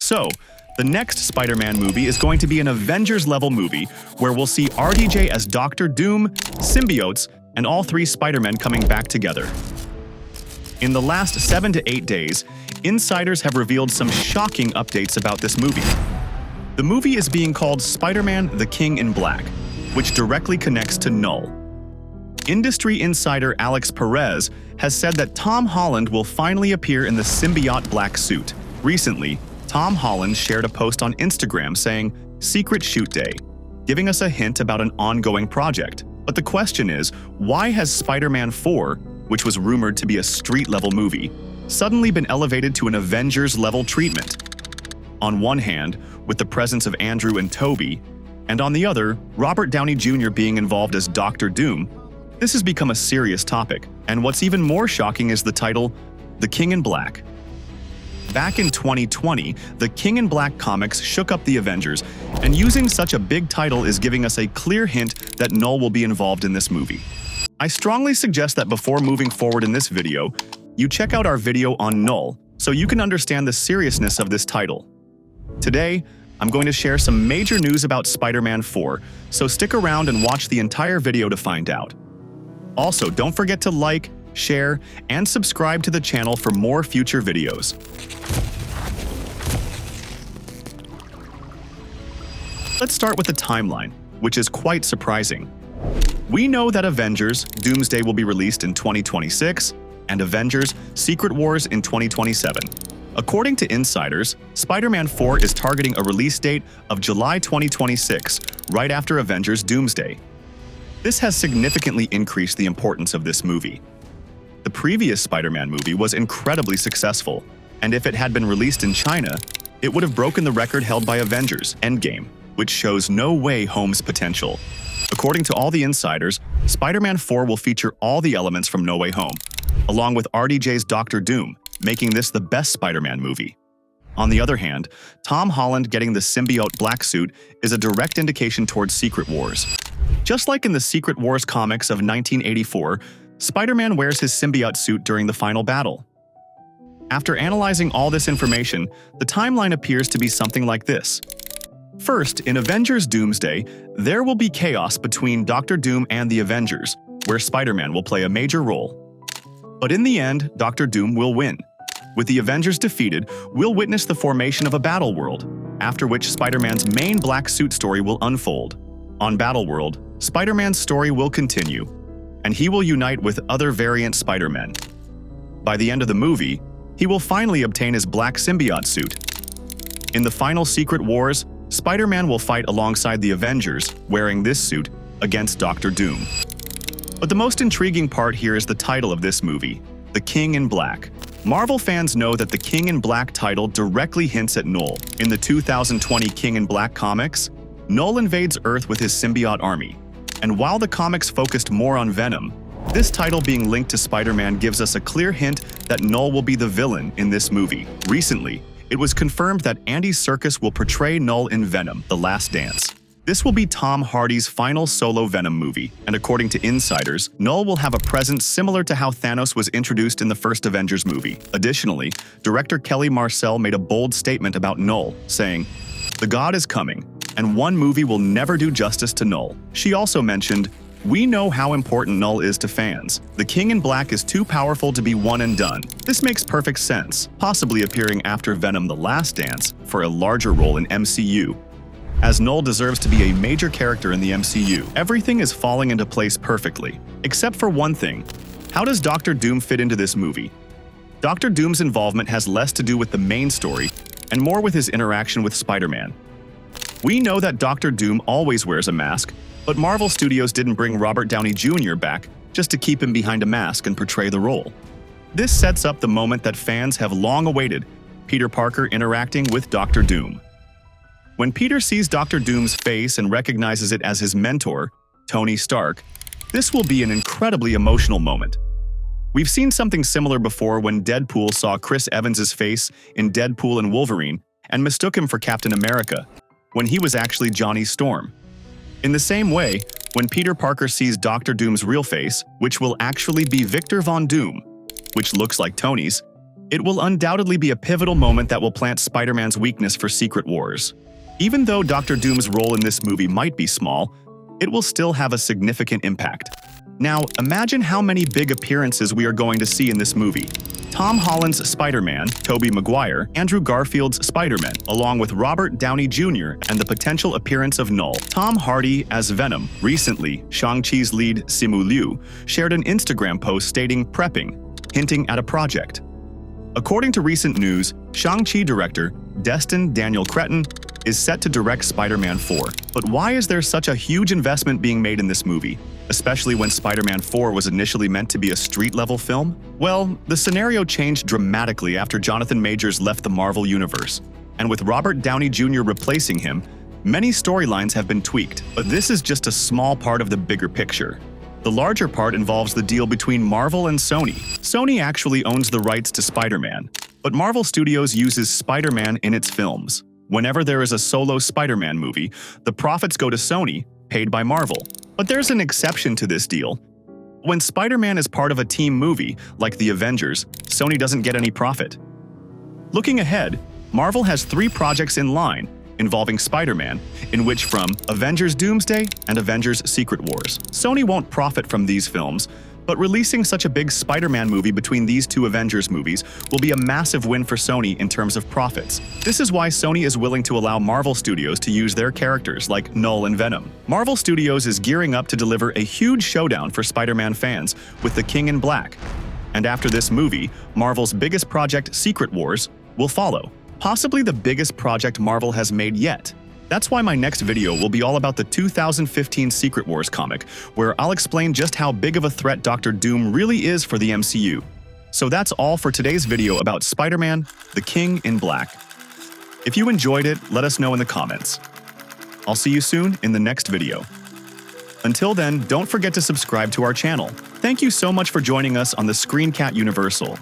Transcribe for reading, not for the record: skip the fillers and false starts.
So, the next Spider-Man movie is going to be an Avengers-level movie where we'll see RDJ as Doctor Doom, symbiotes, and all three Spider-Men coming back together. In the last 7 to 8 days, insiders have revealed some shocking updates about this movie. The movie is being called Spider-Man: The King in Black, which directly connects to Knull. Industry insider Alex Perez has said that Tom Holland will finally appear in the symbiote black suit. Recently, Tom Holland shared a post on Instagram saying, "Secret Shoot Day," giving us a hint about an ongoing project. But the question is, why has Spider-Man 4, which was rumored to be a street-level movie, suddenly been elevated to an Avengers-level treatment? On one hand, with the presence of Andrew and Tobey, and on the other, Robert Downey Jr. being involved as Doctor Doom, this has become a serious topic. And what's even more shocking is the title, The King in Black. Back in 2020, the King in Black comics shook up the Avengers, and using such a big title is giving us a clear hint that Knull will be involved in this movie. I strongly suggest that before moving forward in this video, you check out our video on Knull so you can understand the seriousness of this title. Today, I'm going to share some major news about Spider-Man 4, so stick around and watch the entire video to find out. Also, don't forget to like, share, and subscribe to the channel for more future videos. Let's start with the timeline, which is quite surprising. We know that Avengers: Doomsday will be released in 2026, and Avengers: Secret Wars in 2027. According to insiders, Spider-Man 4 is targeting a release date of July 2026, right after Avengers: Doomsday. This has significantly increased the importance of this movie. The previous Spider-Man movie was incredibly successful, and if it had been released in China, it would have broken the record held by Avengers: Endgame, which shows No Way Home's potential. According to all the insiders, Spider-Man 4 will feature all the elements from No Way Home, along with RDJ's Doctor Doom, making this the best Spider-Man movie. On the other hand, Tom Holland getting the symbiote black suit is a direct indication towards Secret Wars. Just like in the Secret Wars comics of 1984, Spider-Man wears his symbiote suit during the final battle. After analyzing all this information, the timeline appears to be something like this. First, in Avengers: Doomsday, there will be chaos between Doctor Doom and the Avengers, where Spider-Man will play a major role. But in the end, Doctor Doom will win. With the Avengers defeated, we'll witness the formation of a battle world, after which Spider-Man's main black suit story will unfold. On Battleworld, Spider-Man's story will continue, and he will unite with other variant Spider-Men. By the end of the movie, he will finally obtain his black symbiote suit. In the final Secret Wars, Spider-Man will fight alongside the Avengers, wearing this suit, against Doctor Doom. But the most intriguing part here is the title of this movie, The King in Black. Marvel fans know that the King in Black title directly hints at Knull. In the 2020 King in Black comics, Knull invades Earth with his symbiote army. And while the comics focused more on Venom, this title being linked to Spider-Man gives us a clear hint that Knull will be the villain in this movie. Recently, it was confirmed that Andy Serkis will portray Knull in Venom: The Last Dance. This will be Tom Hardy's final solo Venom movie, and according to insiders, Knull will have a presence similar to how Thanos was introduced in the first Avengers movie. Additionally, director Kelly Marcel made a bold statement about Knull, saying, "The God is coming, and one movie will never do justice to Knull." She also mentioned, "We know how important Knull is to fans. The King in Black is too powerful to be one and done." This makes perfect sense, possibly appearing after Venom: The Last Dance for a larger role in MCU. As Knull deserves to be a major character in the MCU, everything is falling into place perfectly. Except for one thing. How does Doctor Doom fit into this movie? Doctor Doom's involvement has less to do with the main story and more with his interaction with Spider-Man. We know that Doctor Doom always wears a mask, but Marvel Studios didn't bring Robert Downey Jr. back just to keep him behind a mask and portray the role. This sets up the moment that fans have long awaited, Peter Parker interacting with Doctor Doom. When Peter sees Doctor Doom's face and recognizes it as his mentor, Tony Stark, this will be an incredibly emotional moment. We've seen something similar before when Deadpool saw Chris Evans' face in Deadpool and Wolverine and mistook him for Captain America, when he was actually Johnny Storm. In the same way, when Peter Parker sees Doctor Doom's real face, which will actually be Victor Von Doom, which looks like Tony's, It will undoubtedly be a pivotal moment that will plant Spider-Man's weakness for Secret Wars. Even though Dr. Doom's role in this movie might be small, it will still have a significant impact. Now, imagine how many big appearances we are going to see in this movie. Tom Holland's Spider-Man, Tobey Maguire, Andrew Garfield's Spider-Man, along with Robert Downey Jr. and the potential appearance of Knull. Tom Hardy as Venom. Recently, Shang-Chi's lead Simu Liu shared an Instagram post stating prepping, hinting at a project. According to recent news, Shang-Chi director Destin Daniel Cretton is set to direct Spider-Man 4. But why is there such a huge investment being made in this movie, especially when Spider-Man 4 was initially meant to be a street-level film? Well, the scenario changed dramatically after Jonathan Majors left the Marvel Universe, and with Robert Downey Jr. replacing him, many storylines have been tweaked. But this is just a small part of the bigger picture. The larger part involves the deal between Marvel and Sony. Sony actually owns the rights to Spider-Man, but Marvel Studios uses Spider-Man in its films. Whenever there is a solo Spider-Man movie, the profits go to Sony, paid by Marvel. But there's an exception to this deal. When Spider-Man is part of a team movie, like the Avengers, Sony doesn't get any profit. Looking ahead, Marvel has 3 projects in line involving Spider-Man, in which from Avengers Doomsday and Avengers Secret Wars. Sony won't profit from these films, but releasing such a big Spider-Man movie between these 2 Avengers movies will be a massive win for Sony in terms of profits. This is why Sony is willing to allow Marvel Studios to use their characters like Knull and Venom. Marvel Studios is gearing up to deliver a huge showdown for Spider-Man fans with The King in Black. And after this movie, Marvel's biggest project, Secret Wars, will follow. Possibly the biggest project Marvel has made yet. That's why my next video will be all about the 2015 Secret Wars comic, where I'll explain just how big of a threat Dr. Doom really is for the MCU. So that's all for today's video about Spider-Man, The King in Black. If you enjoyed it, let us know in the comments. I'll see you soon in the next video. Until then, don't forget to subscribe to our channel. Thank you so much for joining us on the ScreenCat Universal.